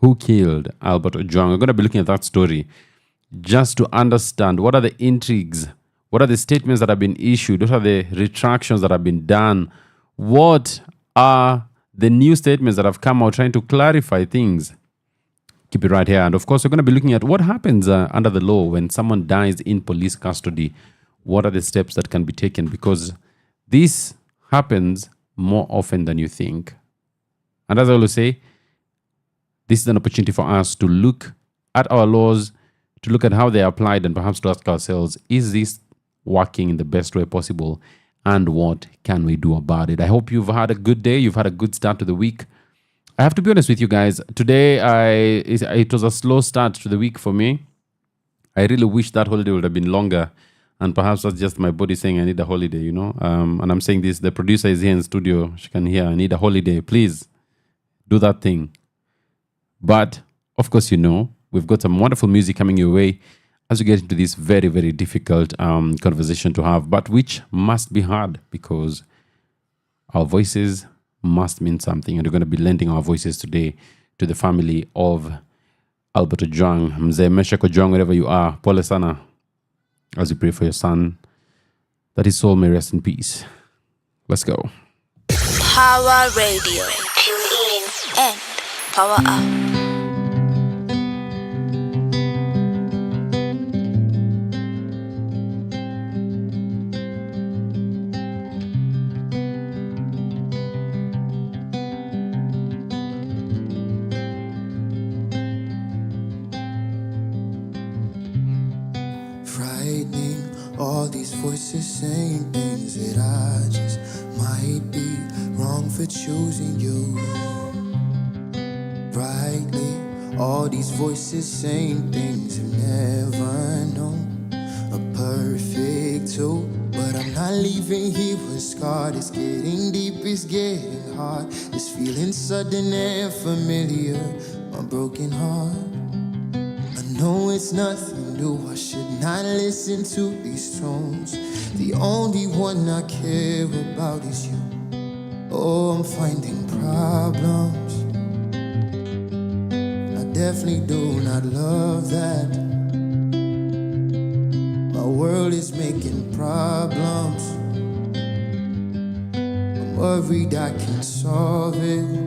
who killed Albert Ojwang. We're going to be looking at that story just to understand what are the intrigues, what are the statements that have been issued, what are the retractions that have been done, what are the new statements that have come out trying to clarify things. Keep it right here. And of course, we're going to be looking at what happens under the law when someone dies in police custody. What are the steps that can be taken? Because this happens more often than you think. And as I always say, this is an opportunity for us to look at our laws, to look at how they are applied, and perhaps to ask ourselves, is this working in the best way possible? And what can we do about it? I hope you've had a good day. You've had a good start to the week. I have to be honest with you guys. Today, it was a slow start to the week for me. I really wish that holiday would have been longer. And perhaps that's just my body saying I need a holiday, you know. And I'm saying this, the producer is here in studio. She can hear, I need a holiday. Please do that thing. But of course, you know, we've got some wonderful music coming your way as we get into this very, very difficult conversation to have, but which must be hard because our voices must mean something. And we're going to be lending our voices today to the family of Albert Ojwang, Mzee Meshach Ojwang, wherever you are. Pole sana, as we pray for your son, that his soul may rest in peace. Let's go. Power Radio. Tune in and power up. All these voices saying things that I just might be wrong for choosing you. Rightly, all these voices saying things you've never known. A perfect tool, but I'm not leaving here with scarred. It's getting deep, it's getting hard. It's feeling sudden and familiar. My broken heart. I know it's nothing new. I should not listen to these tones. The only one I care about is you. Oh, I'm finding problems. I definitely do not love that. My world is making problems. I'm worried I can't solve it.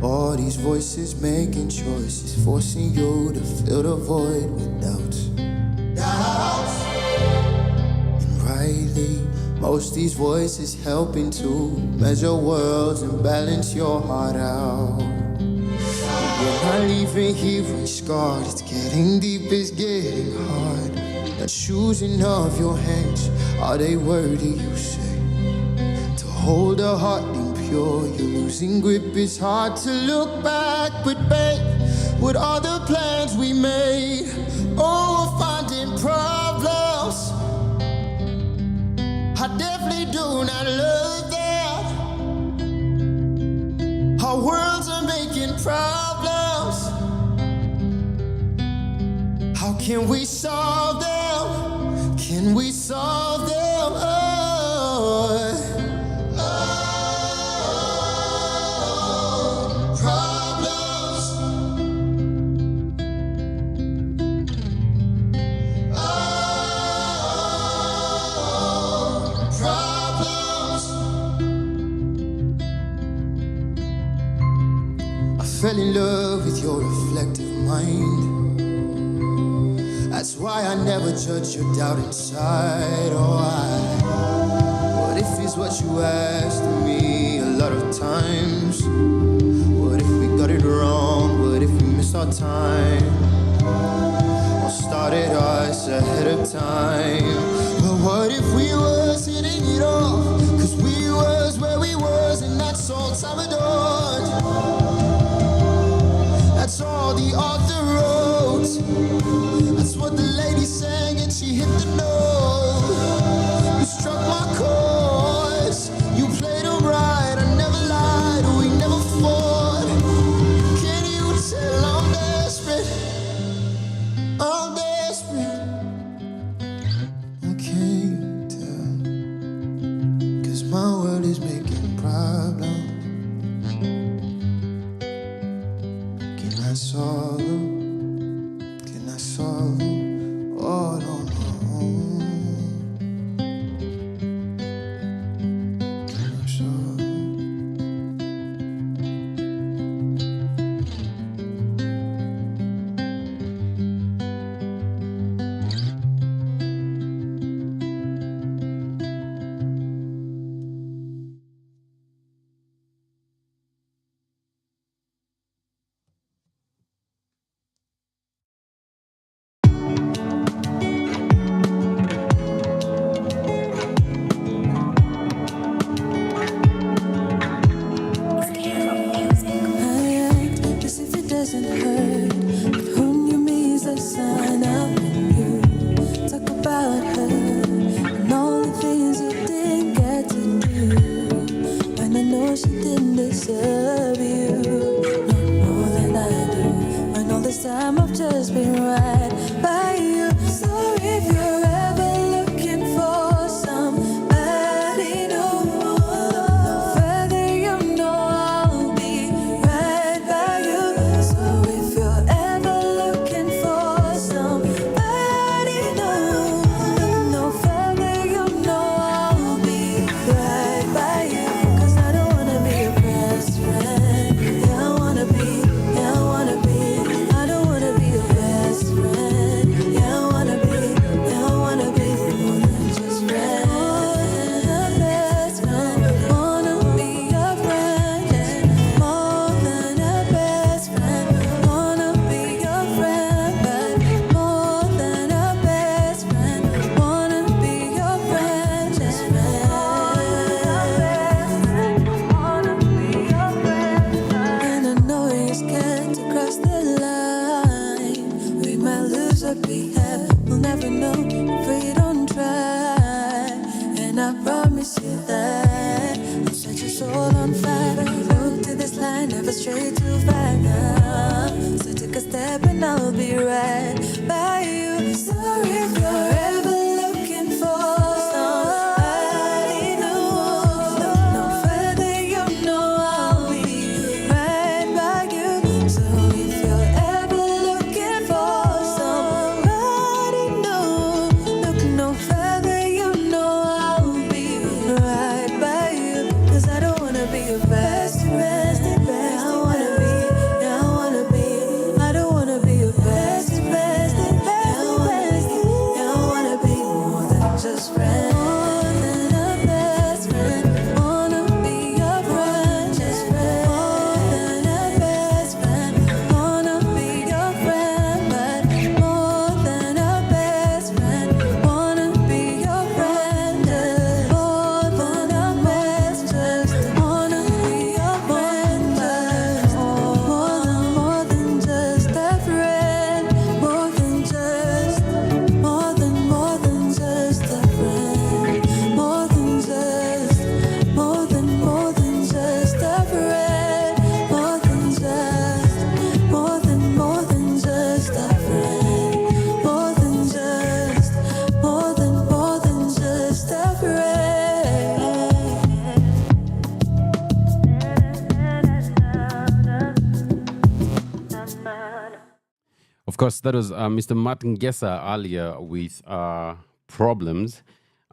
All these voices making choices, forcing you to fill the void with doubts. And rightly, most these voices helping to measure worlds and balance your heart out. You're not leaving here re-scarred. It's getting deep, it's getting hard. The choosing of your hands, are they worthy, you say? To hold a heart you're losing grip, it's hard to look back. But babe, with all the plans we made, oh, we're finding problems. I definitely do not love that. Our worlds are making problems. How can we solve them? Can we solve them? Fell in love with your reflective mind. That's why I never judge your doubt inside. What if it's what you asked of me a lot of times? What if we got it wrong? What if we missed our time? Or started us ahead of time? But what if we was hitting it off? Cause we was where we was, and that's all time adored. That's all the author wrote. That's what the lady sang, and she hit the note. You struck my chords. You played them right. I never lied. We never fought. Can you tell I'm desperate? I'm desperate. I can't tell. world is making problems. Can I solve them? Can I solve them all on my own? Can I solve them? As if it doesn't hurt, but who knew me is a sign of you. Talk about her and all the things you didn't get to do. When I know she didn't deserve you, not more than I do. When all this time I've just been right by you. So if you're ever looking for somebody new, further you know I'll be right by you. So if you're ever looking for somebody new, no further you know I'll be right by you. 'Cause I don't wanna be your best friend. Yeah, I wanna be, yeah, I wanna be. I don't wanna be your best friend. Yeah, I wanna be, yeah, I wanna be more than just friend. More than a best friend. Wanna be your friend. Yeah. More than a best friend. Wanna be your friend, but more than a best friend. Wanna be your friend, just friend. Wanna be your friend, and I know you're scared to cross the line. We might lose what we have, we'll never know if we don't try. And I promise you that I'll set your soul on fire. Look to this line, never stray too far now. So take a step and I'll be right by you. So if you're ever looking for somebody new, look no further, you know I'll be right by you. So if you're ever looking for somebody new, look no further, you know I'll be right by you. 'Cause I don't wanna be your best friend. Yeah, I wanna be, yeah, I wanna be. I don't wanna be your best friend. Yeah, I wanna be, yeah, I wanna be more than just friend. More than a best friend. Wanna be your friend, just friend. More than a best friend. Wanna be your friend, but more than a best friend. Wanna be your friend, just more than a best, just wanna be your friend, just more than just a friend, more than just, more than just a friend, more than just, more than just a friend, more than just, more than just a friend, more than just, more than just a friend. Of course, that was Mr. Martin Gessa earlier with Problems.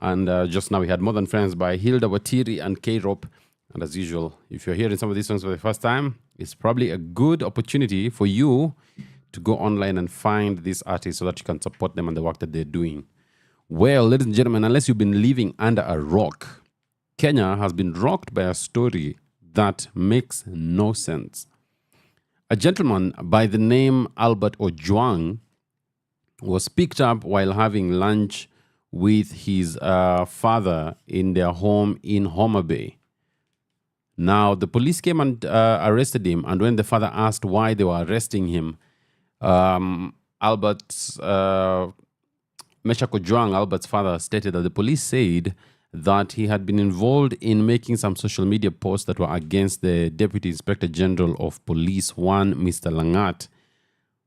And just now we had More Than Friends by Hilda Watiri and K-Rope. And as usual, if you're hearing some of these songs for the first time, it's probably a good opportunity for you to go online and find these artists so that you can support them and the work that they're doing. Well, ladies and gentlemen, unless you've been living under a rock, Kenya has been rocked by a story that makes no sense. A gentleman by the name Albert Ojwang was picked up while having lunch with his father in their home in Homa Bay. Now, the police came and arrested him, and when the father asked why they were arresting him, Albert's Meshach Ojwang, Albert's father, stated that the police said that he had been involved in making some social media posts that were against the Deputy Inspector General of Police, one Mr. Langat.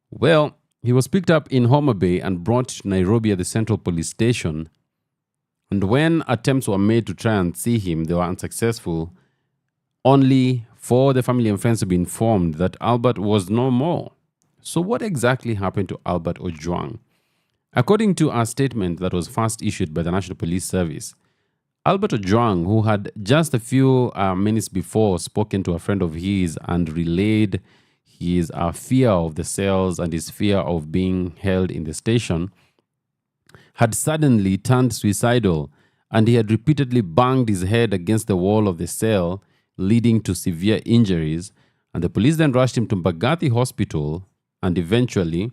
Well, he was picked up in Homa Bay and brought to Nairobi at the Central Police Station. And when attempts were made to try and see him, they were unsuccessful, only for the family and friends to be informed that Albert was no more. So what exactly happened to Albert Ojwang? According to a statement that was first issued by the National Police Service, Albert Ojwang, who had just a few minutes before spoken to a friend of his and relayed his fear of the cells and his fear of being held in the station, had suddenly turned suicidal, and he had repeatedly banged his head against the wall of the cell, leading to severe injuries. And the police then rushed him to Mbagathi Hospital, and eventually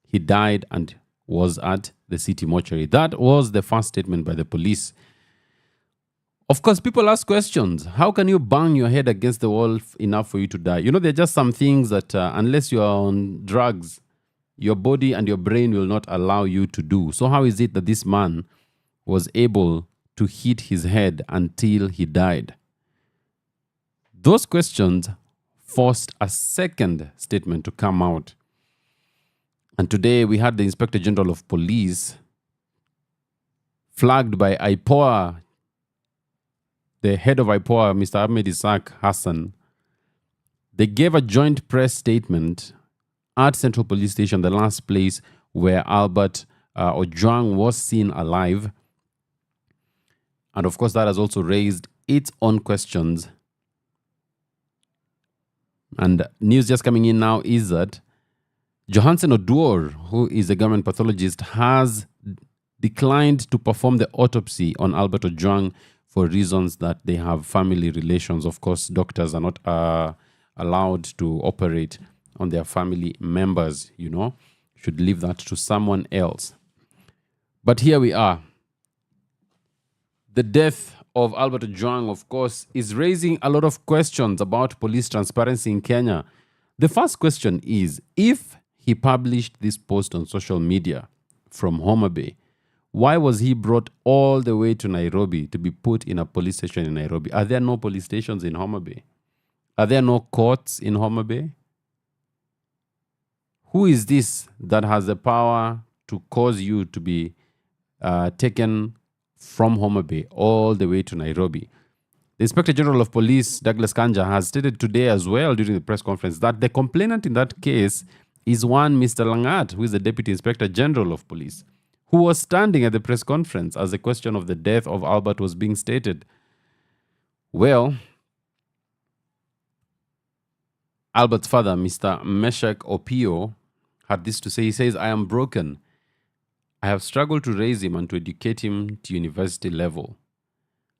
he died and was at the city mortuary. That was the first statement by the police. Of course, people ask questions. How can you bang your head against the wall enough for you to die? There are just some things that unless you are on drugs, your body and your brain will not allow you to do. So how is it that this man was able to hit his head until he died? Those questions forced a second statement to come out. And today we had the Inspector General of Police, flagged by IPOA, the head of IPOA, Mr. Ahmed Isaac Hassan. They gave a joint press statement at Central Police Station, the last place where Albert Ojwang was seen alive. And of course, that has also raised its own questions. And news just coming in now is that Johansen Oduor, who is a government pathologist, has declined to perform the autopsy on Albert Ojwang for reasons that they have family relations. Of course, doctors are not allowed to operate on their family members, should leave that to someone else. But here we are. The death of Albert Ojwang, of course, is raising a lot of questions about police transparency in Kenya. The first question is, if he published this post on social media from Homa Bay, why was he brought all the way to Nairobi to be put in a police station in Nairobi? Are there no police stations in Homa Bay? Are there no courts in Homa Bay? Who is this that has the power to cause you to be taken from Homa Bay all the way to Nairobi? The Inspector General of Police, Douglas Kanja, has stated today as well during the press conference that the complainant in that case is one Mr. Langat, who is the Deputy Inspector General of Police, who was standing at the press conference as the question of the death of Albert was being stated. Well, Albert's father, Mr. Meshach Opio, had this to say. He says, "I am broken. I have struggled to raise him and to educate him to university level.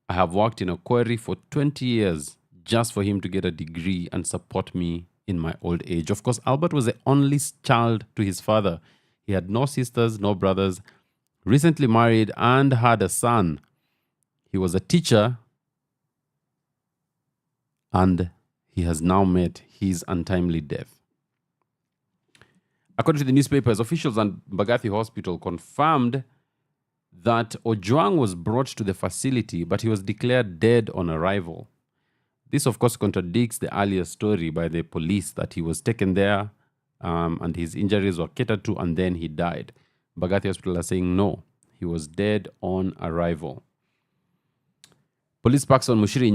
I have worked in a quarry for 20 years just for him to get a degree and support me in my old age." Of course, Albert was the only child to his father. He had no sisters, no brothers, recently married and had a son. He was a teacher, and he has now met his untimely death. According to the newspapers, officials at Mbagathi Hospital confirmed that Ojwang was brought to the facility, but he was declared dead on arrival. This, of course, contradicts the earlier story by the police that he was taken there and his injuries were catered to, and then he died. Mbagathi Hospital are saying no, he was dead on arrival. Police spokesperson Mushiri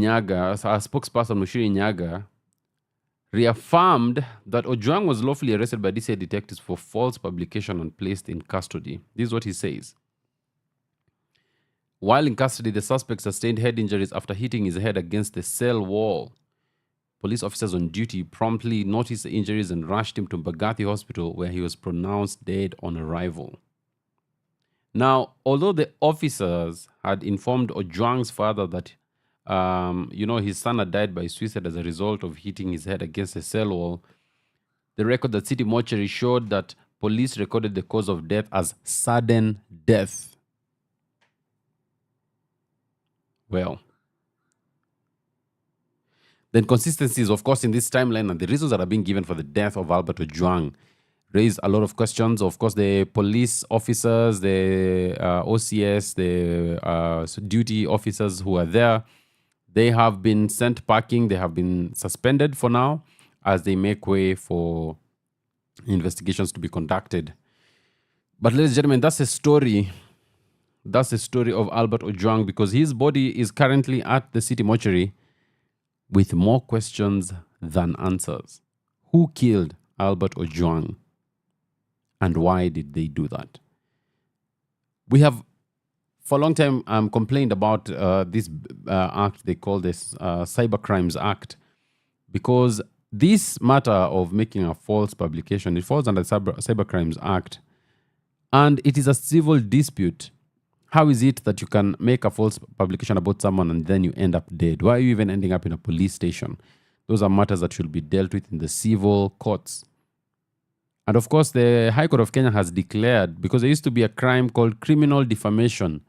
Nyaga reaffirmed that Ojwang was lawfully arrested by DCI detectives for false publication and placed in custody. This is what he says. While in custody, the suspect sustained head injuries after hitting his head against the cell wall. Police officers on duty promptly noticed the injuries and rushed him to Mbagathi Hospital, where he was pronounced dead on arrival. Now, although the officers had informed Ojwang's father that his son had died by suicide as a result of hitting his head against a cell wall, the record at City Mortuary showed that police recorded the cause of death as sudden death. Well, the inconsistencies, of course, in this timeline and the reasons that are being given for the death of Albert Ojwang raise a lot of questions. Of course, the police officers, the OCS, the duty officers who are there, they have been sent packing. They have been suspended for now as they make way for investigations to be conducted. But ladies and gentlemen, that's a story That's the story of Albert Ojwang, because his body is currently at the city mortuary with more questions than answers. Who killed Albert Ojwang? And why did they do that? We have, for a long time, complained about this act they call this Cyber Crimes Act, because this matter of making a false publication, it falls under Cyber Crimes Act, and it is a civil dispute. How is it that you can make a false publication about someone and then you end up dead? Why are you even ending up in a police station? Those are matters that should be dealt with in the civil courts. And of course, the High Court of Kenya has declared, because there used to be a crime called criminal defamation,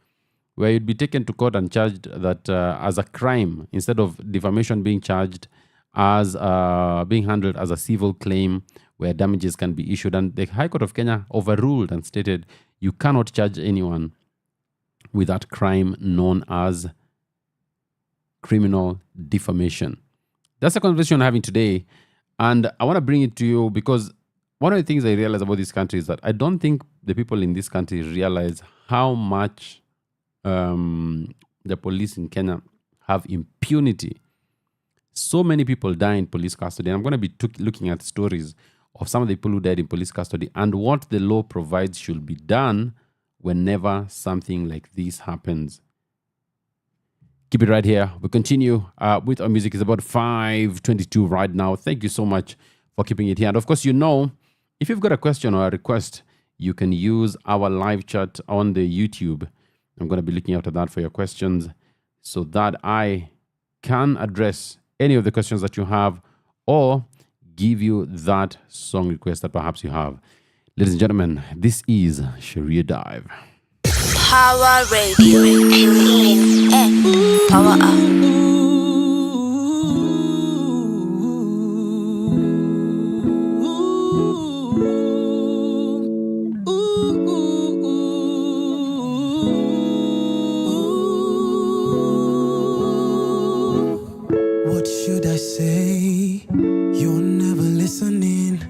where you'd be taken to court and charged that as a crime, instead of defamation being charged as being handled as a civil claim where damages can be issued. And the High Court of Kenya overruled and stated you cannot charge anyone with that crime known as criminal defamation. That's the conversation I'm having today. And I want to bring it to you because one of the things I realize about this country is that I don't think the people in this country realize how much the police in Kenya have impunity. So many people die in police custody. And I'm going to be looking at stories of some of the people who died in police custody and what the law provides should be done whenever something like this happens. Keep it right here. We continue with our music. It's about 5:22 right now. Thank you so much for keeping it here. And of course, if you've got a question or a request, you can use our live chat on the YouTube. I'm going to be looking after that for your questions so that I can address any of the questions that you have or give you that song request that perhaps you have. Ladies and gentlemen, this is Sheria Dive. Power Radio. Tune in and power up. What should I say? You're never listening.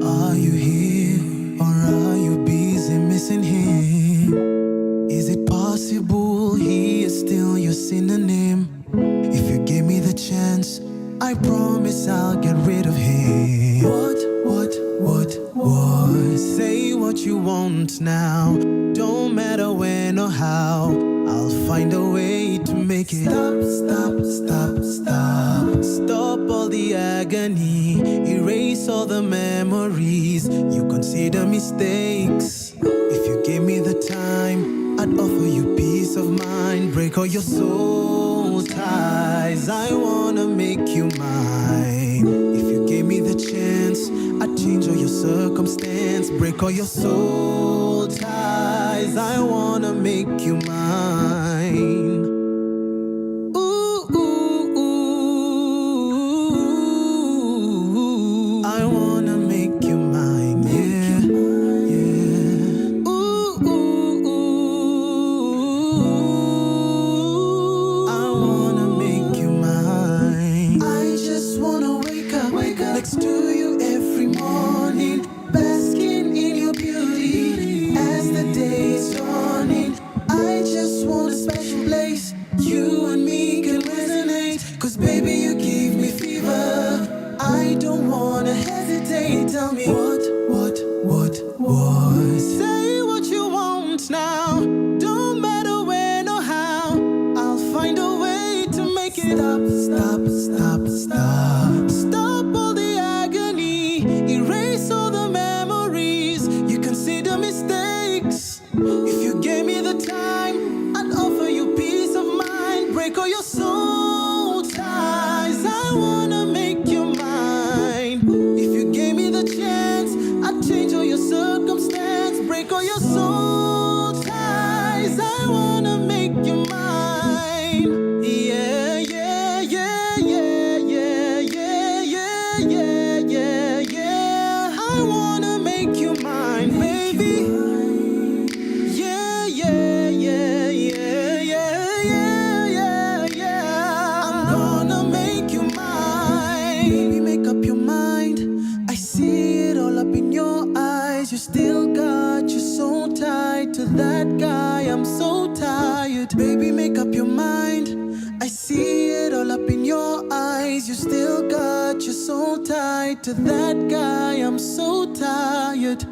Are you here or are you busy missing him? Is it possible he is still your synonym? If you give me the chance, I promise I'll get rid of him. What? Say what you want now. Don't matter when or how. I'll find a way to make it Stop all the agony. Erase all the memories. You consider mistakes. If you gave me the time, I'd offer you peace of mind. Break all your soul ties. I wanna make you mine. If you gave me the chance, I'd change all your circumstance. Break all your soul ties. I wanna make you mine. I wanna make you mine, yeah. I wanna make you mine. I just wanna wake up next to you every morning, basking in your beauty as the day is dawning. I just want a special place you and me can resonate, 'cause baby you give me fever. I don't wanna hesitate. Tell me what? Say what you want now. Don't matter when or how. I'll find a way to make it Stop all the agony. Erase all the memories. You consider mistakes. If you gave me the time, I'd offer you peace of mind. Break all your soul ties. I wanna make you mine. If you gave me the chance, I'd change all your circumstance. Break all your soul ties. I wanna make you mine. Yeah. I wanna make you mine, baby. Yeah. I'm gonna make you mine. Baby, make up your mind. I see it all up in your eyes. You still got your soul tied to that guy. I'm so your mind. I see it all up in your eyes. You still got your soul tied to that guy. I'm so tired.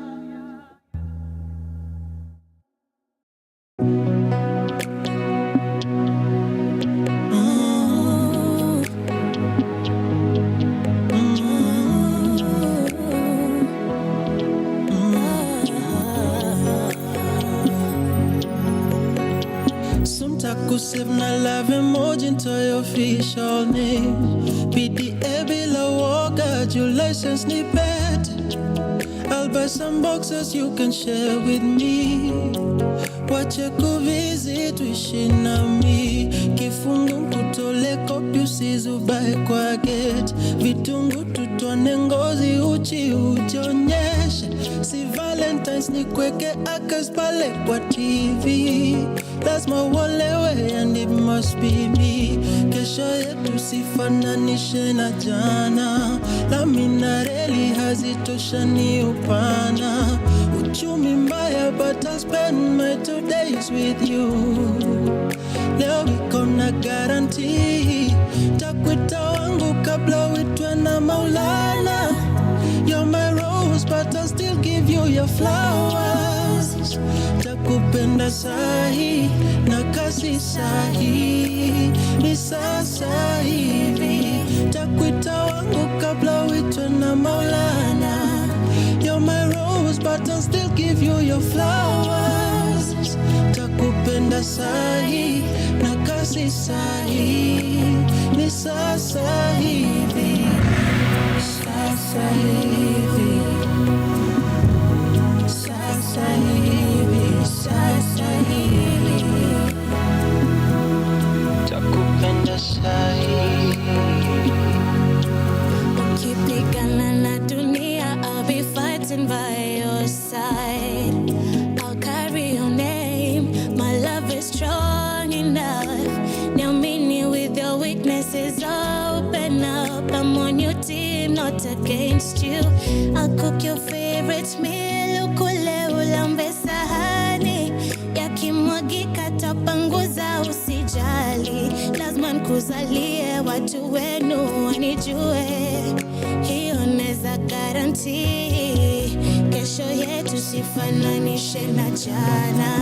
Save na love emoji into your official name. PDA bila woga, your license ni bet. I'll buy some boxes you can share with me. Wache kuvisit tuishi nami. Kifungu kutole kopi usizubae kwa gate. Vitungu tutone ngozi uchi ujionyeshe. Si Valentine's ni kweke akas pale kwa TV. That's my way and it must be me. Kesho yetu sifananishe na jana. Lamina reli hazitoshani upana. Uchumi mbaya but I'll spend my 2 days with you. Leo wiko na guarantee. Takwita wangu kabla uitwe na Maulana. You're my rose but I'll still give you your flowers. Takupenda sahi na kasi sahi. Ni sasa hivi. Takwita wangu kabla uitwe na Maulana. You're my rose but I'll still give you your flowers. Takupenda sahi na kasi sahi. Ni sasa hivi. Sasa hivi. Sasa hivi. Sasa hivi. Takupenda sahi. Ukipigana na dunia, I'll be fighting by your side. I'll carry your name. My love is strong enough. Now me with your weaknesses, open up. I'm on your team, not against you. I'll cook your favorite meal. Ukule ulambe sahani. Yakimwagika tapanguza usijali. Lazima nikuzalie watu wenu wanijue. Hiyo neza guarantee. Kesho yetu sifananishe na jana.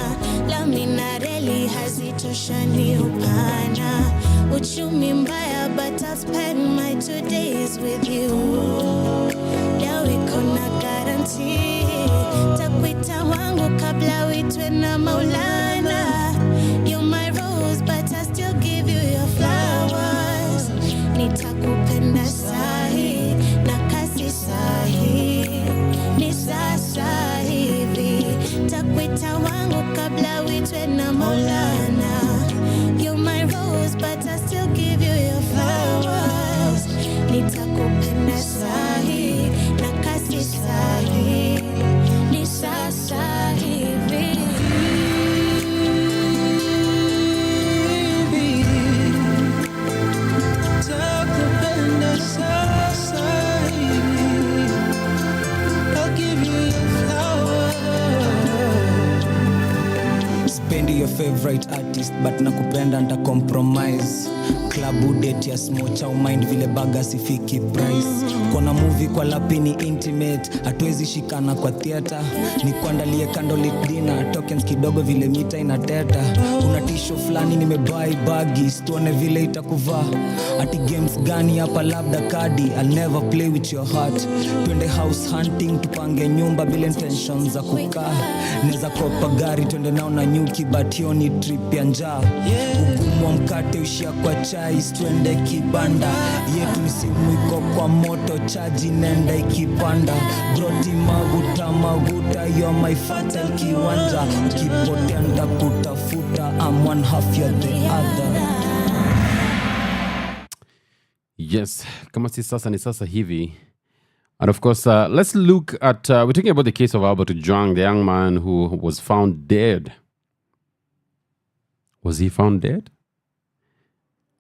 Lamina reli hazitoshani upana. Uchumi mbaya but I'll spend my 2 days with you. Leo wiko na guarantee. Takwita wangu kabla uitwe na Maulana. You're my rose but I'll still give you your flowers. Nitakupenda sahi na kasi sahi. Ni sasa hivi. Takwita wangu kabla uitwe na Maulana. You're my rose but I still give you your flowers. Nitakupenda sahi na kasi sahi. Ni sasa hivi. Takupenda sasa hivi. I'll give you your flowers. Spendi your favorite artist but nakupenda nta compromise. Klabu date ya smocha umind vile baga sifiki price. Kona movie kwa lapini intimate. Hatuwezi shikana kwa theater. Ni kuandalie candlelit dinner. Tokens kidogo vile mita inateta. Una tisho flani nimebuy baggies. Tuone vile itakuvaa. Ati games gani hapa labda kadi. I'll never play with your heart. Twende house hunting tupange nyumba bila intentions za kukaa. Neza kopa gari twende nao na nyuki but hiyo ni trip ya njaa. Ugumu wa mkate ushia kwa chai twende kibanda. Yetu ni simu iko kwa moto chaji nenda ikipanda. Broti maguta you're my fatal kiwanja. Ukipotea ndakutafuta I'm one half you're the other. Yes, kama si sasa ni sasa hivi. And of course, let's look at, we're talking about the case of Albert Ojwang, the young man who was found dead. Was he found dead?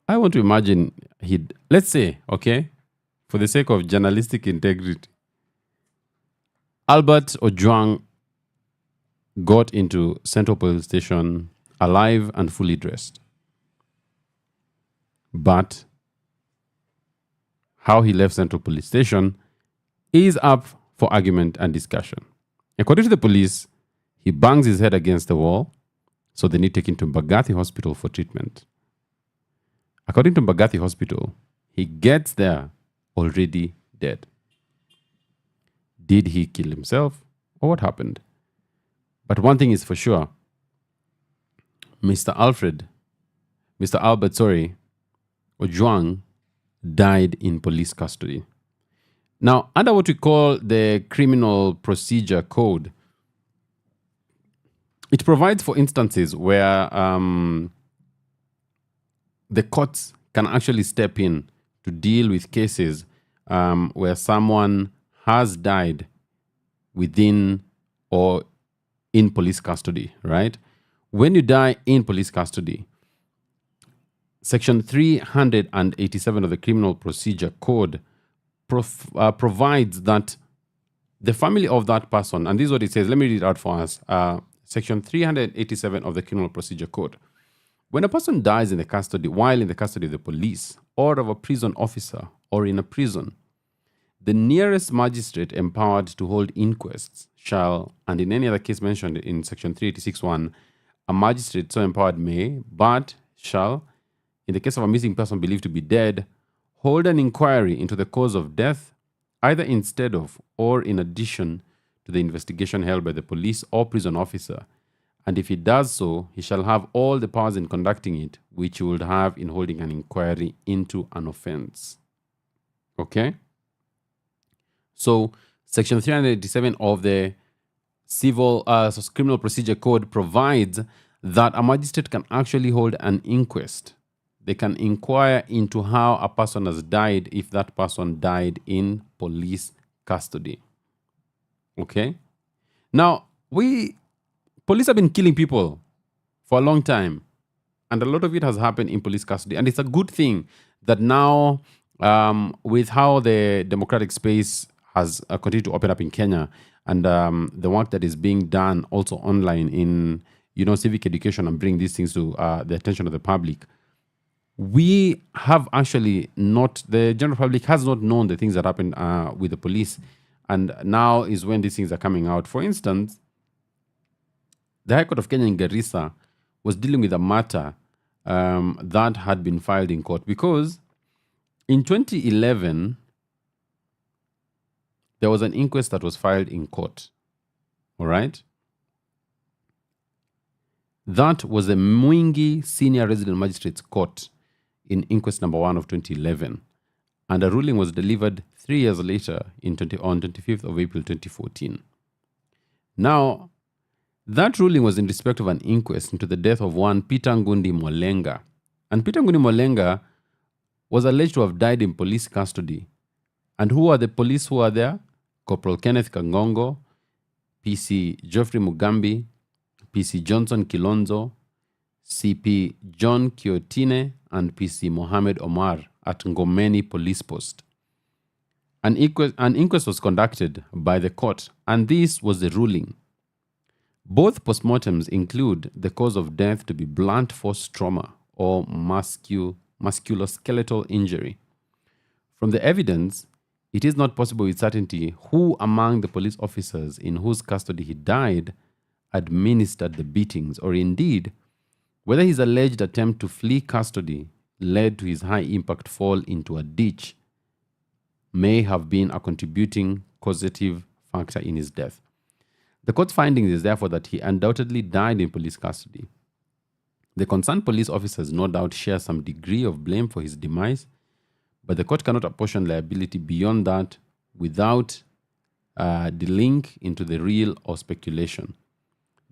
I want to imagine let's say, okay, for the sake of journalistic integrity, Albert Ojwang got into Central Police Station alive and fully dressed. But how he left Central Police Station is up for argument and discussion. According to the police, he bangs his head against the wall, so they need to take him to Mbagathi Hospital for treatment. According to Mbagathi Hospital, he gets there already dead. Did he kill himself, or what happened? But one thing is for sure, Mr. Albert, Ojwang died in police custody. Now, under what we call the Criminal Procedure Code, it provides for instances where the courts can actually step in to deal with cases where someone has died within or in police custody, right? When you die in police custody, Section 387 of the Criminal Procedure Code provides that the family of that person, and this is what it says, let me read it out for us. Section 387 of the Criminal Procedure Code. When a person dies in the custody, while in the custody of the police or of a prison officer or in a prison, the nearest magistrate empowered to hold inquests shall, and in any other case mentioned in Section 386(1), a magistrate so empowered may, but shall, in the case of a missing person believed to be dead, hold an inquiry into the cause of death, either instead of or in addition to the investigation held by the police or prison officer. And if he does so, he shall have all the powers in conducting it, which he would have in holding an inquiry into an offense. Okay? So, Section 387 of the Criminal Procedure Code provides that a magistrate can actually hold an inquest. They can inquire into how a person has died if that person died in police custody. Okay? Now, police have been killing people for a long time, and a lot of it has happened in police custody. And it's a good thing that now, with how the democratic space has continued to open up in Kenya, and the work that is being done also online in civic education and bring these things to the attention of the public, we have actually not, the general public has not known the things that happen with the police, and now is when these things are coming out. For instance, the High Court of Kenya in Garissa was dealing with a matter that had been filed in court, because in 2011, there was an inquest that was filed in court. All right? That was the Mwingi Senior Resident Magistrates Court in inquest number 1 of 2011. And a ruling was delivered 3 years later on 25th of April 2014. Now, that ruling was in respect of an inquest into the death of one Peter Ngundi Molenga. And Peter Ngundi Molenga was alleged to have died in police custody. And who are the police who are there? Corporal Kenneth Kangongo, PC Geoffrey Mugambi, PC Johnson Kilonzo, CP John Kiotine, and PC Mohammed Omar at Ngomeni Police Post. An inquest was conducted by the court, and this was the ruling. Both postmortems include the cause of death to be blunt force trauma or musculoskeletal injury. From the evidence, it is not possible with certainty who among the police officers in whose custody he died administered the beatings, or indeed whether his alleged attempt to flee custody led to his high-impact fall into a ditch may have been a contributing causative factor in his death. The court's findings is therefore that he undoubtedly died in police custody. The concerned police officers no doubt share some degree of blame for his demise, but the court cannot apportion liability beyond that without the link into the real or speculation.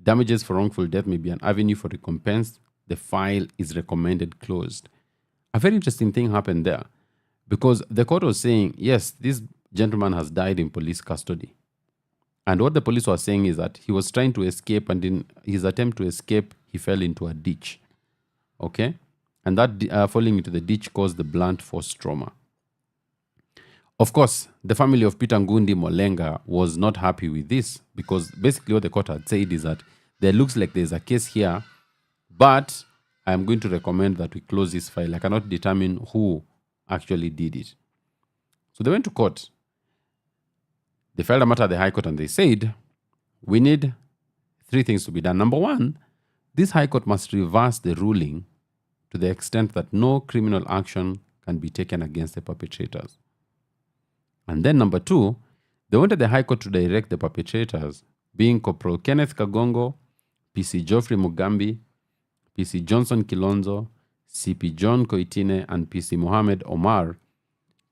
Damages for wrongful death may be an avenue for recompense. The file is recommended closed. A very interesting thing happened there, because the court was saying, yes, this gentleman has died in police custody. And what the police were saying is that he was trying to escape, and in his attempt to escape, he fell into a ditch. Okay? And that falling into the ditch caused the blunt force trauma. Of course, the family of Peter Ngundi Molenga was not happy with this, because basically what the court had said is that there looks like there's a case here, but I am going to recommend that we close this file. I cannot determine who actually did it. So they went to court. They filed a matter at the High Court and they said, we need 3 things to be done. Number 1, this High Court must reverse the ruling to the extent that no criminal action can be taken against the perpetrators. And then number 2, they wanted the High Court to direct the perpetrators, being Corporal Kenneth Kagongo, PC Geoffrey Mugambi, PC Johnson Kilonzo, CP John Koitine, and PC Mohammed Omar,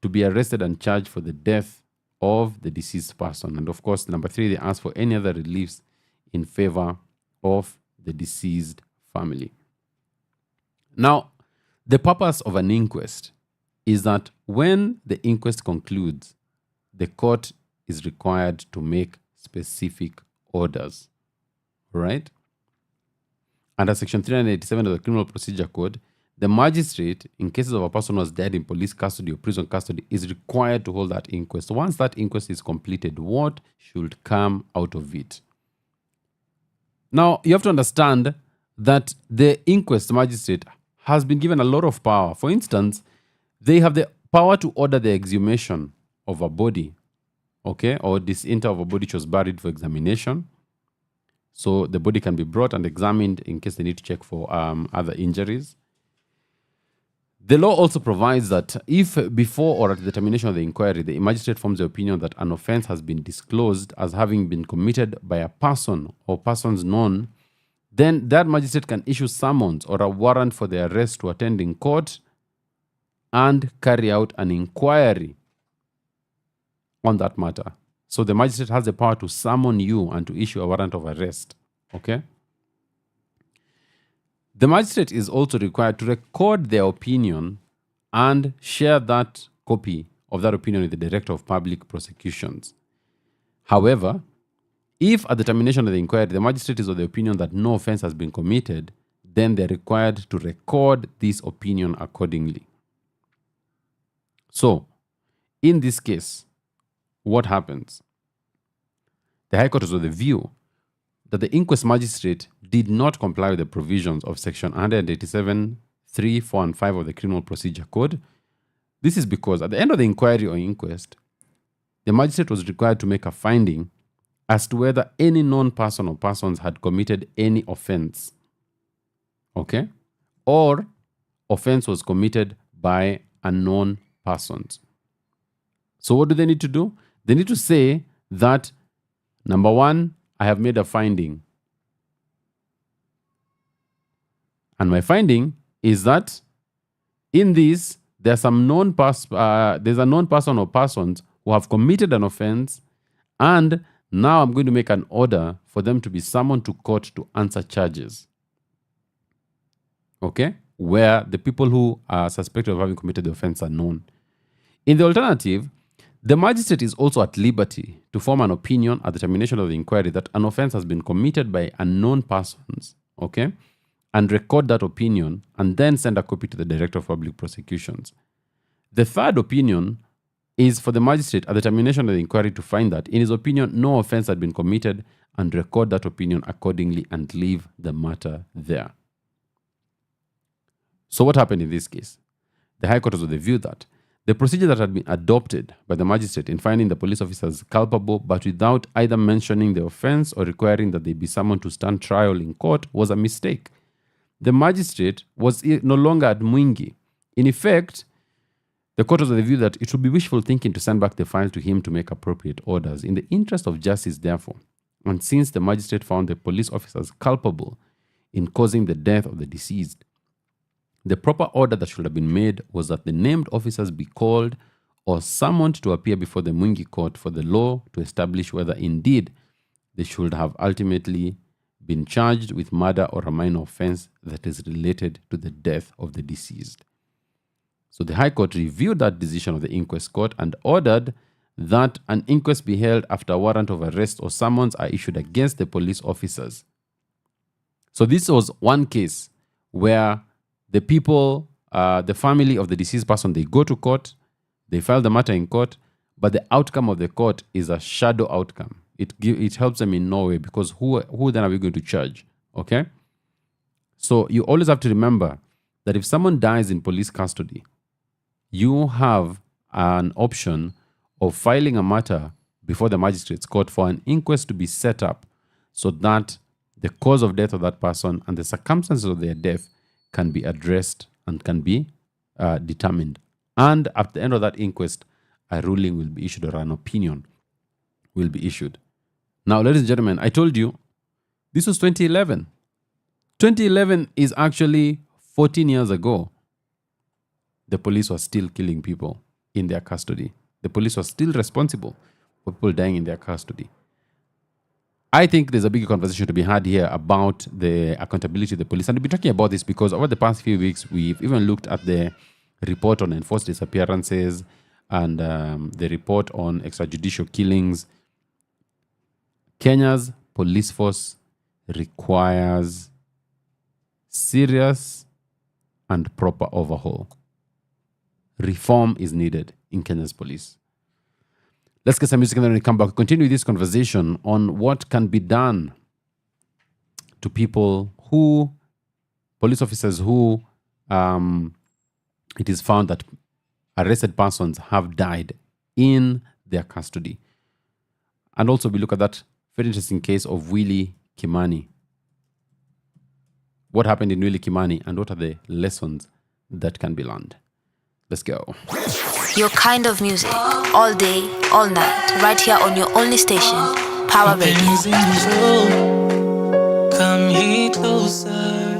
to be arrested and charged for the death of the deceased person. And of course, number 3, they asked for any other reliefs in favor of the deceased family. Now, the purpose of an inquest is that when the inquest concludes, the court is required to make specific orders, right? Under Section 387 of the Criminal Procedure Code, the magistrate, in cases of a person who has died in police custody or prison custody, is required to hold that inquest. Once that inquest is completed, what should come out of it? Now, you have to understand that the inquest magistrate has been given a lot of power. For instance, they have the power to order the exhumation of a body, okay, or disinter of a body which was buried for examination. So the body can be brought and examined in case they need to check for other injuries. The law also provides that if before or at the termination of the inquiry, the magistrate forms the opinion that an offense has been disclosed as having been committed by a person or persons known, then that magistrate can issue summons or a warrant for the arrest to attend in court and carry out an inquiry on that matter. So the magistrate has the power to summon you and to issue a warrant of arrest. Okay? The magistrate is also required to record their opinion and share that copy of that opinion with the Director of Public Prosecutions. However, if at the termination of the inquiry, the magistrate is of the opinion that no offense has been committed, then they're required to record this opinion accordingly. So, in this case, what happens? The High Court is of the view that the inquest magistrate did not comply with the provisions of Section 187, 3, 4, and 5 of the Criminal Procedure Code. This is because at the end of the inquiry or inquest, the magistrate was required to make a finding as to whether any known person or persons had committed any offense, okay, or offense was committed by unknown persons. So what do they need to do? They need to say that, number 1, I have made a finding. And my finding is that in this, there's a known person or persons who have committed an offense, and now I'm going to make an order for them to be summoned to court to answer charges. Okay? Where the people who are suspected of having committed the offense are known. In the alternative, the magistrate is also at liberty to form an opinion at the termination of the inquiry that an offense has been committed by unknown persons, okay, and record that opinion and then send a copy to the Director of Public Prosecutions. The third opinion is for the magistrate at the termination of the inquiry to find that, in his opinion, no offense had been committed and record that opinion accordingly and leave the matter there. So what happened in this case? The High Court was of the view that the procedure that had been adopted by the magistrate in finding the police officers culpable but without either mentioning the offense or requiring that they be summoned to stand trial in court was a mistake. The magistrate was no longer at Mwingi. In effect, the court was of the view that it would be wishful thinking to send back the file to him to make appropriate orders. In the interest of justice, therefore, and since the magistrate found the police officers culpable in causing the death of the deceased, the proper order that should have been made was that the named officers be called or summoned to appear before the Mwingi court for the law to establish whether indeed they should have ultimately been charged with murder or a minor offense that is related to the death of the deceased. So the High Court reviewed that decision of the inquest court and ordered that an inquest be held after a warrant of arrest or summons are issued against the police officers. So this was one case where the people, the family of the deceased person, they go to court, they file the matter in court, but the outcome of the court is a shadow outcome. It helps them in no way because who then are we going to charge? Okay? So you always have to remember that if someone dies in police custody, you have an option of filing a matter before the magistrate's court for an inquest to be set up so that the cause of death of that person and the circumstances of their death can be addressed and can be determined. And at the end of that inquest, a ruling will be issued or an opinion will be issued. Now, ladies and gentlemen, I told you this was 2011. 2011 is actually 14 years ago. The police were still killing people in their custody. The police were still responsible for people dying in their custody. I think there's a bigger conversation to be had here about the accountability of the police. And we've been talking about this because over the past few weeks, we've even looked at the report on enforced disappearances and the report on extrajudicial killings. Kenya's police force requires serious and proper overhaul. Reform is needed in Kenya's police. Let's get some music and then we come back. Continue this conversation on what can be done to people who, police officers who it is found that arrested persons have died in their custody. And also we look at that very interesting case of Willie Kimani. What happened in Willie Kimani and what are the lessons that can be learned? Let's go. Your kind of music, all day, all night, right here on your only station, Power Radio. Come here closer,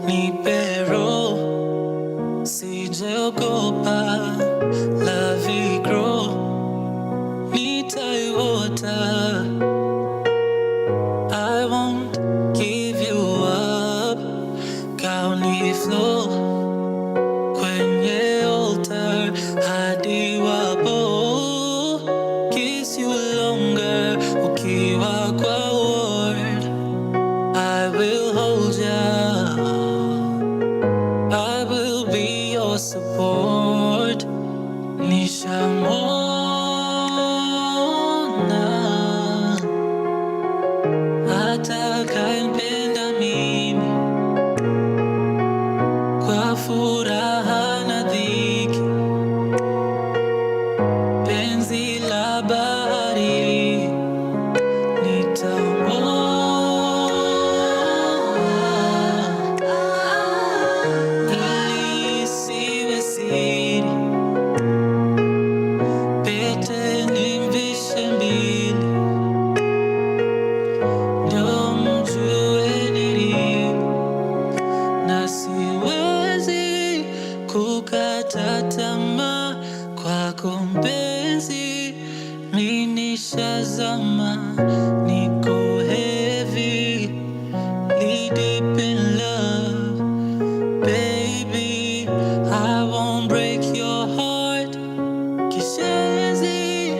nipero, sijaogopa, la vigro, nitaiota. I won't give you up, kauni flow, kwenye altar, hadi wapo, kiss you longer, ukiwa kwa word, I will hold ya, I will be your support, nishamona, atakayenipenda mimi, kwa furaha na dhiki, penzi la bahari, nitamwona, ili isiwe siri, pete nimvishe mbili, ndio mjue ni nini, na siwezi kukata tamaa kwako mpenzi, mimi nishazama, niko heavy, deep in love, baby, I won't break your heart, kishenzi,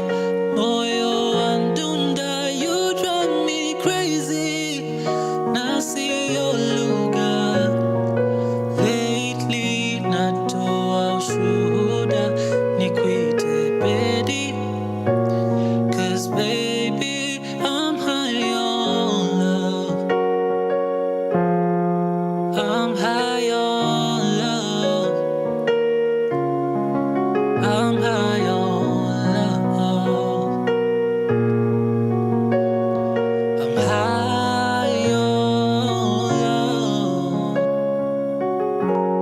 moyo wandunda, you drive me crazy, na siyo lugha, lately natoa ushuhuda, nikuite bedi, 'cause baby, I'm high on love, I'm high on love, I'm high on love, I'm high on love.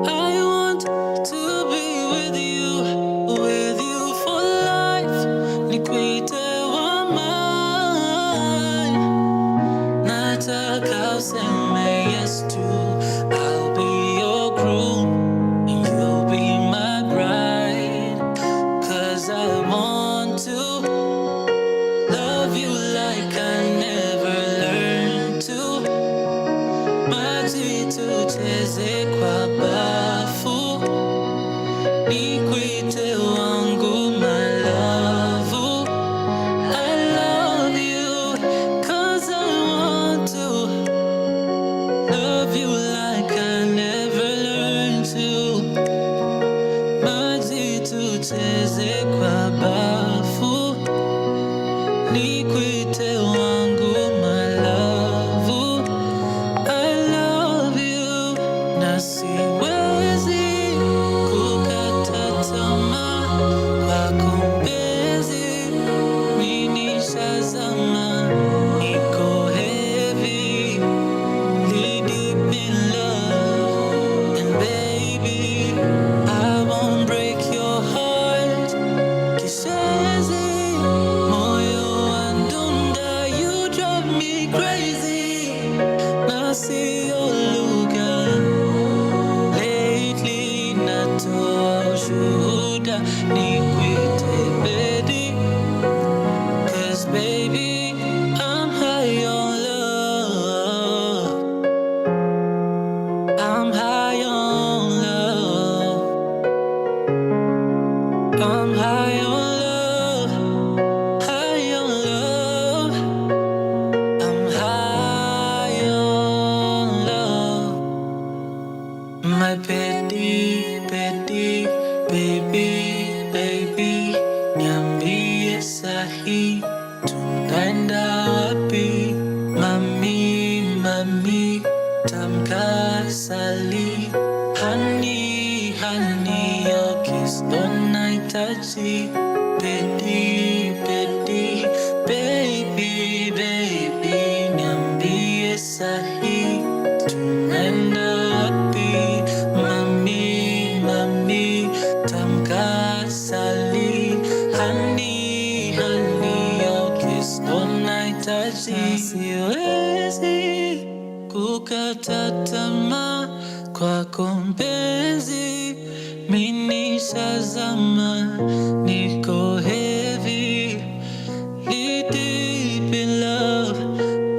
I want to be with you for life. Nikuite wa mine. Nataka useme yes to. I'll be your groom and you'll be my bride. 'Cause I want to love you like I never learned to. Maji tucheze kwa bafu, nikuite wangu my love. I love you 'cause I want to love you like I never learned to. Maji tucheze kwa bafu, nikuite wangu my love. I love you. shuhuda nikwite bedi. 'Cause baby, I'm high on love. I'm high on love. I'm high on love. High on love. I'm high on love. My petty, petty, baby, baby, niambie sahi, tunaenda wapi? Mami, mami, tamka sali, honey, honey, your kiss don't nahitaji, petty, petty, baby, baby, niambie sahi, tunaenda wapi? Mami, mami, tamka sali, honey, honey, your kiss don't nahitaji. Siwezi kukata tamaa kwako mpenzi, mimi shazama, niko heavy, deep in love,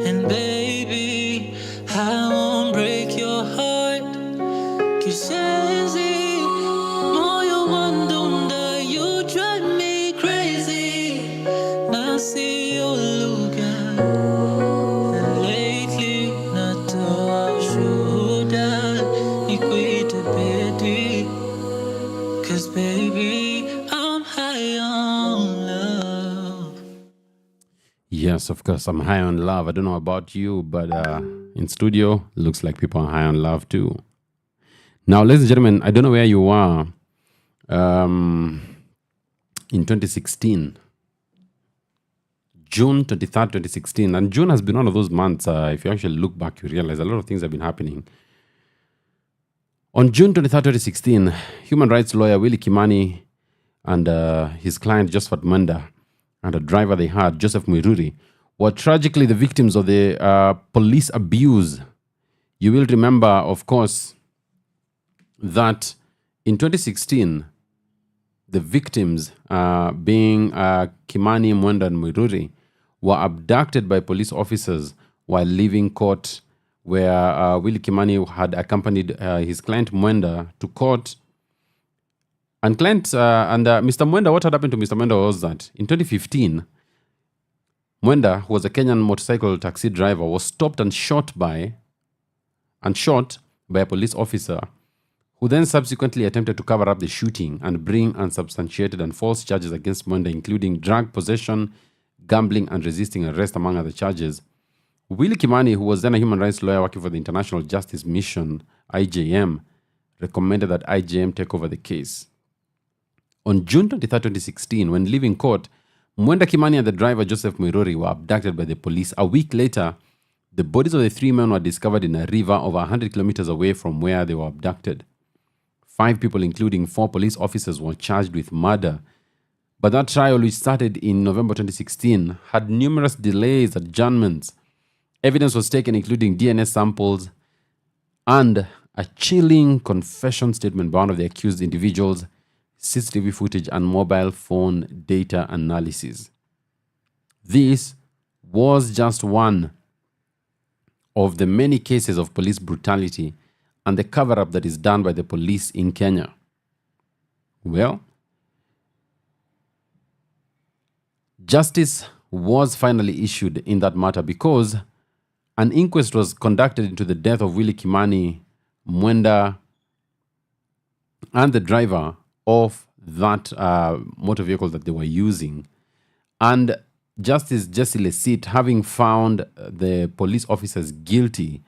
and baby, I won't break your heart. Kishenzi, moyo wandunda, you drive me crazy. Nasi oluga, lately natoa shuhuda, nikwite bedi. 'Cause baby, I'm high on love. Yes, of course, I'm high on love. I don't know about you, but in studio, looks like people are high on love too. Now, ladies and gentlemen, I don't know where you are in 2016, June 23rd, 2016. And June has been one of those months, if you actually look back, you realize a lot of things have been happening. On June 23rd, 2016, human rights lawyer Willie Kimani and his client Josephat Mwenda and a driver they had, Joseph Mwiruri, were tragically the victims of the police abuse. You will remember, of course, that in 2016, the victims, being Kimani, Mwenda, and Mwiruri, were abducted by police officers while leaving court, where Willie Kimani had accompanied his client Mwenda to court. And Mr. Mwenda, what had happened to Mr. Mwenda was that in 2015, Mwenda, who was a Kenyan motorcycle taxi driver, was stopped and shot by a police officer, who then subsequently attempted to cover up the shooting and bring unsubstantiated and false charges against Mwenda, including drug possession, gambling, and resisting arrest, among other charges. Willie Kimani, who was then a human rights lawyer working for the International Justice Mission, IJM, recommended that IJM take over the case. On June 23, 2016, when leaving court, Mwenda Kimani and the driver Joseph Mwiruri were abducted by the police. A week later, the bodies of the three men were discovered in a river over 100 kilometers away from where they were abducted. 5 people, including 4 police officers, were charged with murder. But that trial, which started in November 2016, had numerous delays, adjournments. Evidence was taken, including DNA samples and a chilling confession statement by one of the accused individuals, CCTV footage, and mobile phone data analysis. This was just one of the many cases of police brutality and the cover-up that is done by the police in Kenya. Well, justice was finally issued in that matter because an inquest was conducted into the death of Willie Kimani, Mwenda, and the driver of that motor vehicle that they were using. And Justice Jesse Lesit, having found the police officers guilty,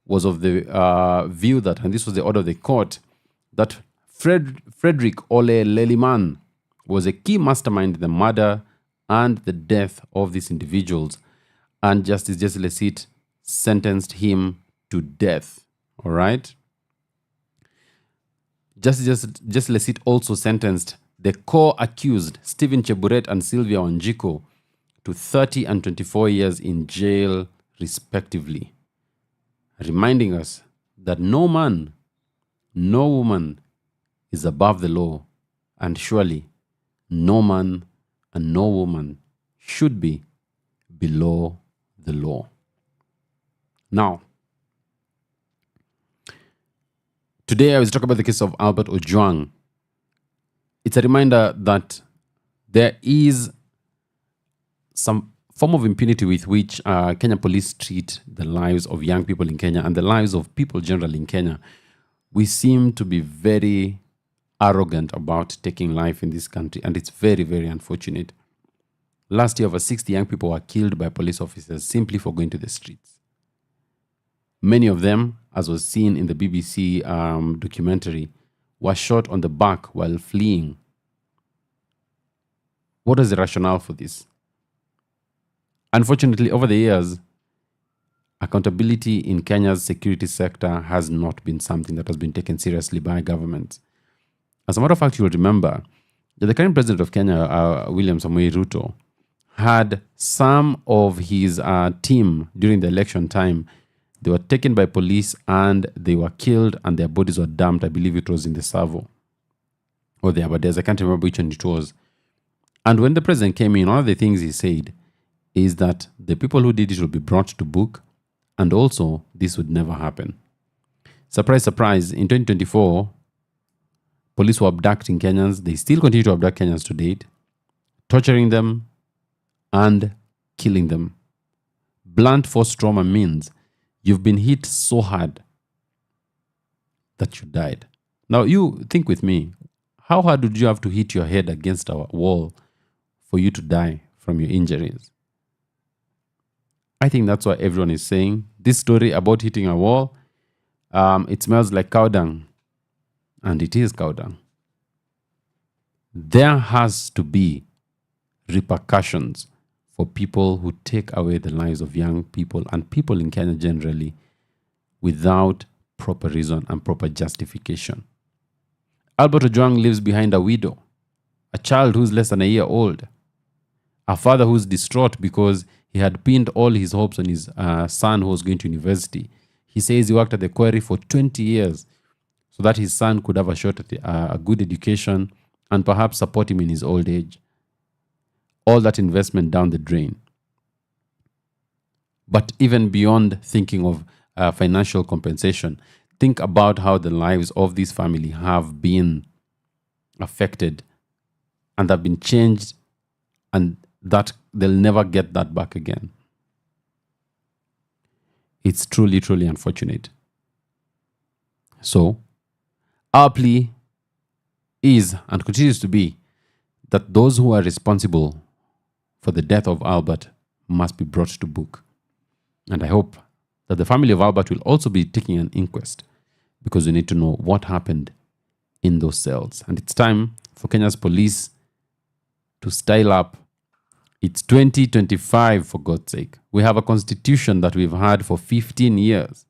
was of the view that, and this was the order of the court, that Frederick Ole Leliman was a key mastermind in the murder and the death of these individuals. And Justice Jesse Lesit sentenced him to death. All right? Justice Jesse Lesit also sentenced the co-accused Stephen Cheburet and Sylvia Wanjiko to 30 and 24 years in jail, respectively, reminding us that no man, no woman is above the law, and surely no man and no woman should be below the law. Now, today I was talking about the case of Albert Ojwang. It's a reminder that there is some form of impunity with which Kenya police treat the lives of young people in Kenya and the lives of people generally in Kenya. We seem to be very arrogant about taking life in this country, and it's very, very unfortunate. Last year, over 60 young people were killed by police officers simply for going to the streets. Many of them, as was seen in the BBC documentary, were shot on the back while fleeing. What is the rationale for this? Unfortunately, over the years, accountability in Kenya's security sector has not been something that has been taken seriously by governments. As a matter of fact, you'll remember that the current president of Kenya, William Samoei Ruto, had some of his team during the election time. They were taken by police and they were killed and their bodies were dumped. I believe it was in the Savo or the Abades. I can't remember which one it was. And when the president came in, one of the things he said is that the people who did it will be brought to book, and also this would never happen. Surprise, surprise, in 2024, police were abducting Kenyans. They still continue to abduct Kenyans to date, torturing them and killing them. Blunt force trauma means you've been hit so hard that you died. Now, you think with me, how hard would you have to hit your head against a wall for you to die from your injuries? I think that's what everyone is saying. This story about hitting a wall, it smells like cow dung. And it is cow dung. There has to be repercussions for people who take away the lives of young people and people in Kenya generally without proper reason and proper justification. Albert Ojwang lives behind a widow, a child who's less than a year old, a father who's distraught because he had pinned all his hopes on his son who was going to university. He says he worked at the quarry for 20 years so that his son could have a shot at a good education and perhaps support him in his old age. All that investment down the drain. But even beyond thinking of financial compensation, think about how the lives of this family have been affected and have been changed, and that they'll never get that back again. It's truly, truly unfortunate. So, our plea is and continues to be that those who are responsible for the death of Albert must be brought to book. And I hope that the family of Albert will also be taking an inquest, because we need to know what happened in those cells. And it's time for Kenya's police to style up. It's 2025, for God's sake. We have a constitution that we've had for 15 years.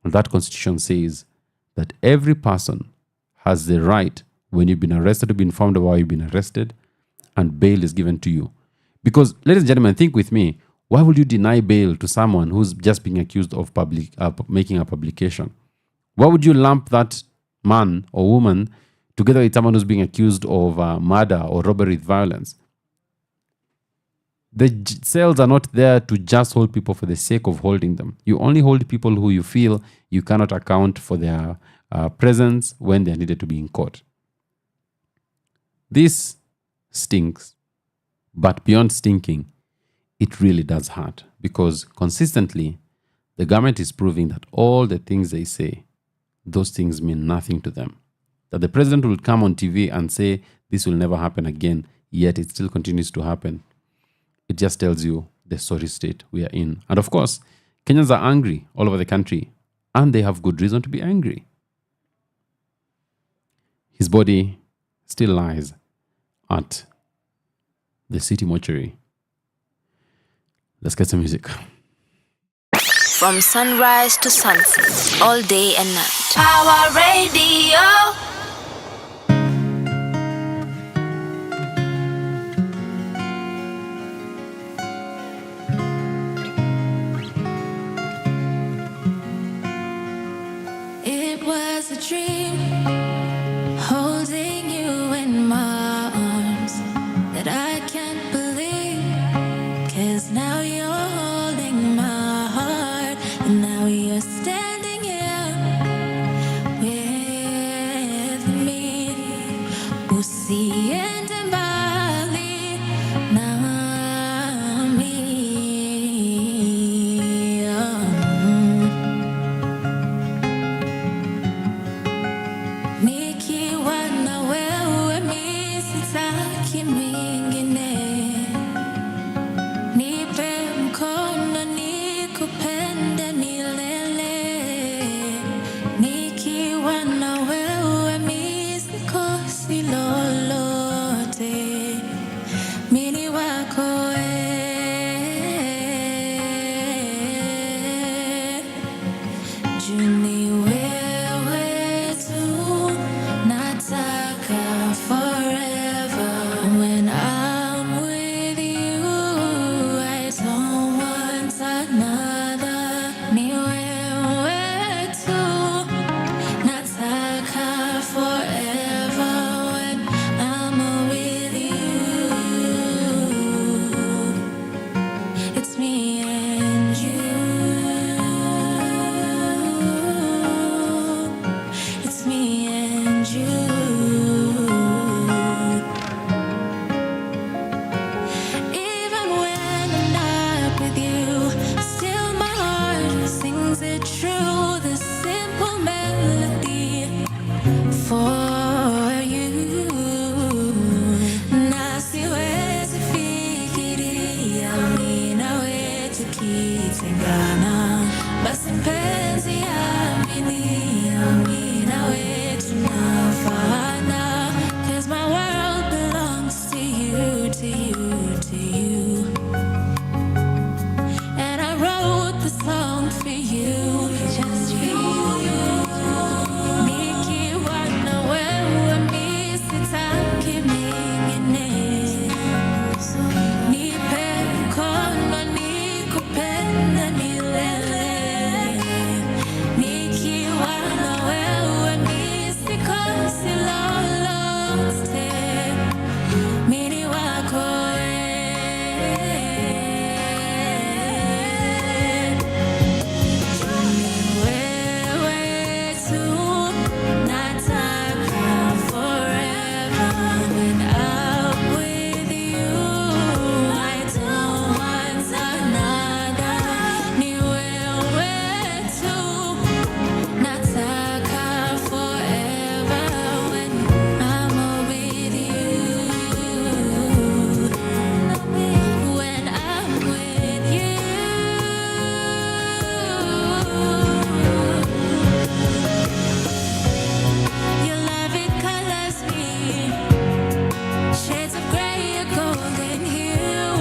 And that constitution says that every person has the right, when you've been arrested, to be informed of why you've been arrested, and bail is given to you. Because, ladies and gentlemen, think with me, why would you deny bail to someone who's just being accused of making a publication? Why would you lump that man or woman together with someone who's being accused of murder or robbery with violence? The cells are not there to just hold people for the sake of holding them. You only hold people who you feel you cannot account for their presence when they are needed to be in court. This stinks, but beyond stinking, it really does hurt, because consistently the government is proving that all the things they say, those things mean nothing to them. That the president will come on TV and say this will never happen again, yet it still continues to happen. It just tells you the sorry state we are in. And of course, Kenyans are angry all over the country, and they have good reason to be angry. His body still lies at the city mortuary. Let's get some music. From sunrise to sunset, all day and night. Power Radio. It was a dream. siende mbali nami. Nikiwa na wewe mi sitaki mingine, nipe mkono nikupende milele. Nikiwa na wewe mi sikosi lolote, mi ni wako juu ni wewe tu nataka forever. When I'm with you I don't want another. Ni wewe tu nataka forever. When I'm with you, it's me and you. It's me and you. Even when I'm not with you, still my heart sings it true. The simple melody for you. Na siwezi fikiria mimi nawe tukitengana, basi mpenzi amini mimi nawe tunafaana. 'Cause my world belongs to you, to you, to you. And I wrote the song for you, just for you. Nikiwa na wewe mi sitaki mingine, nipe mkono nikupende milele. Nikiwa na wewe mi sikosi lolote, mi ni wako wewe tu nataka forever. When I'm with you I don't want another. Ni wewe tu nataka forever. When I'm with you, when I'm with you, your love it colors me, shades of gray or golden hue.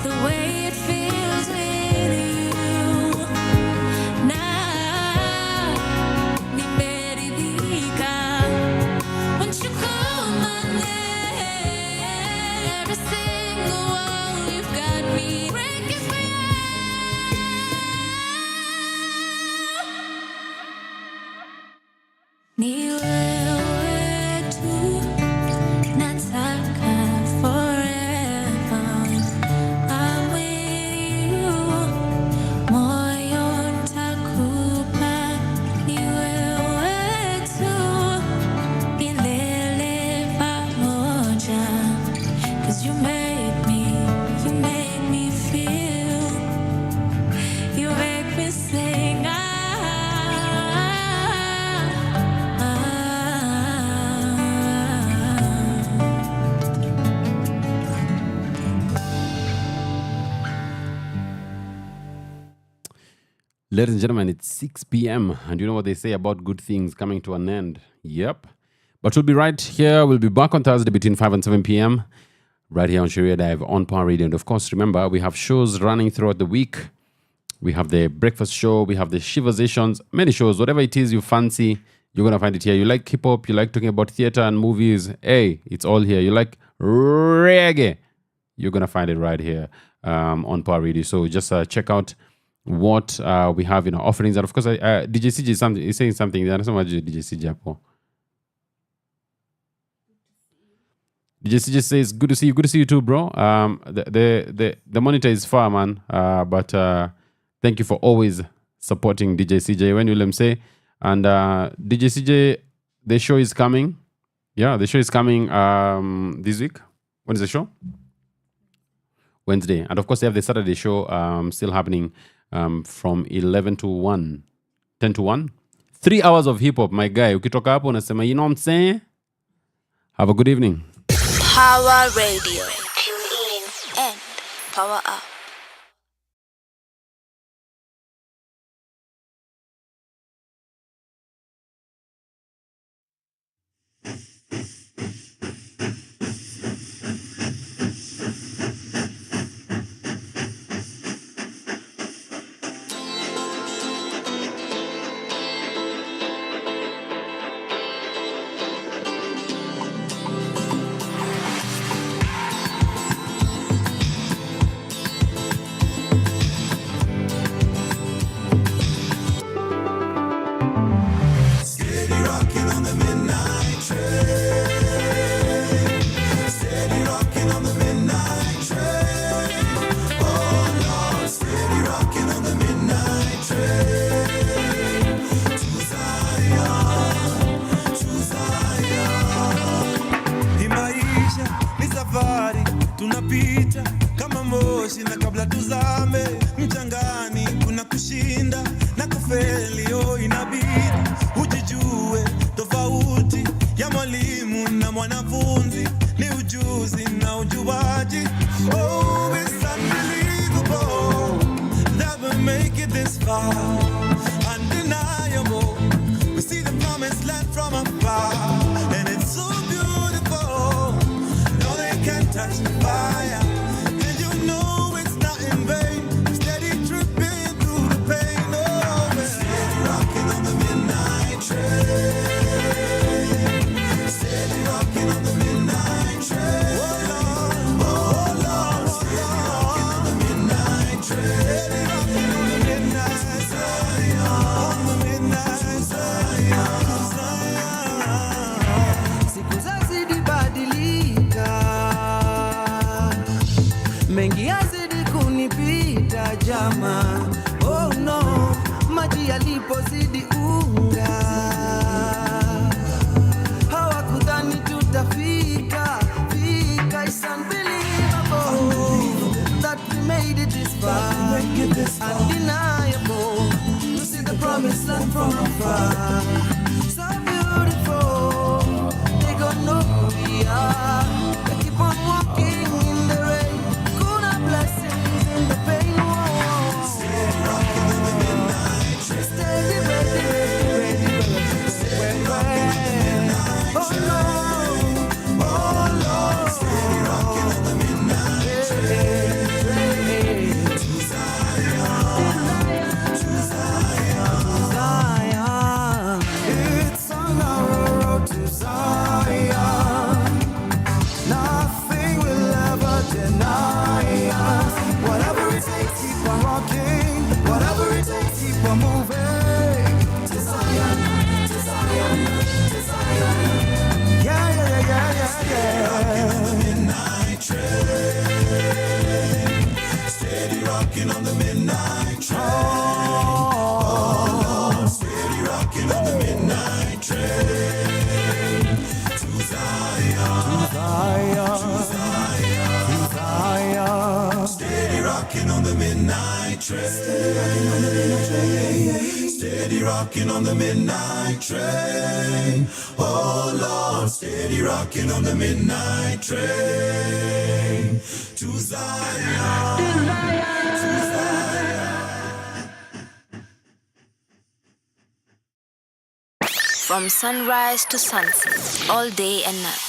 The way it feels with you now, nimeridhika. Once you call my name, every single wall you've got me breaking for you. Ni wewe tu nataka forever. I'm with you, moyo nitakupa. Ni wewe tu milele pamoja. 'Cause you make me feel, you make me sing. Ladies and gentlemen, it's 6 p.m. and you know what they say about good things coming to an end. Yep. But we'll be right here. We'll be back on Thursday between 5 and 7 p.m. right here on Sheria Dive on Power Radio. And of course, remember, we have shows running throughout the week. We have the breakfast show. We have the Shivazations. Many shows. Whatever it is you fancy, you're going to find it here. You like hip-hop, you like talking about theater and movies, hey, it's all here. You like reggae, you're going to find it right here on Power Radio. So just check out what we have in our offerings. And of course, DJ CJ is saying something. I don't know what DJ CJ hapo. DJ CJ says, good to see you. Good to see you too, bro. The monitor is far, man. But thank you for always supporting DJ CJ. When William say, and DJ CJ, the show is coming. Yeah, the show is coming this week. When is the show? Wednesday. And of course, they have the Saturday show still happening from 11 to 1. 10 to 1. 3 hours of hip hop, my guy. Ukitoka hapo unasema, you know what I'm saying? Have a good evening. Power Radio. Tune in and power up. Tunapita kama moshi na kabla tuzame mchangani, kuna kushinda na kufeli. Oh, inabidi ujijue tofauti ya mwalimu na mwanafunzi ni ujuzi na ujuaji. Oh, it's unbelievable that we make it this far. Undeniable, we see the promised land from afar, and it's so beautiful. No, they can't touch the fire, and you know it's not in vain. Steady tripping through the pain. Oh, man. Steady rocking on the midnight train. Steady rocking on the midnight train. Oh Lord, oh Lord. Steady rocking on the midnight train. Steady rocking on the midnight train. On the midnight train. Siku zazidi badilika, mengi yazidi kunipita jama. Oh no, maji yalipozidi unga, hawakudhani tutafika. It's unbelievable that we made it this far. Undeniable to see the promised land from afar. So beautiful, they gon' know who we are. They keep on walking in the rain. Kuna blessings in the pain. Whoa. Steady rocking on the midnight train. Steady, ready, ready, ready. Steady rocking on the midnight train. Oh Lord, oh Lord. Steady rocking on the midnight train. To Zion, to Zion, Zion. It's on our road to Zion. Nothing will ever deny us. Whatever it takes, keep on rocking. Whatever it takes, keep on moving. To Zion, to Zion, to Zion. Yeah, yeah, yeah, yeah, yeah, yeah. On the midnight train. Steady rocking on the midnight train. Oh Lord, steady rocking on the midnight train. To Zion, to Zion, to Zion, to Zion. Steady rocking on the midnight train. Steady rocking on the midnight train. Oh Lord, steady rocking on the midnight train. To Zion, to Zion. From sunrise to sunset, all day and night.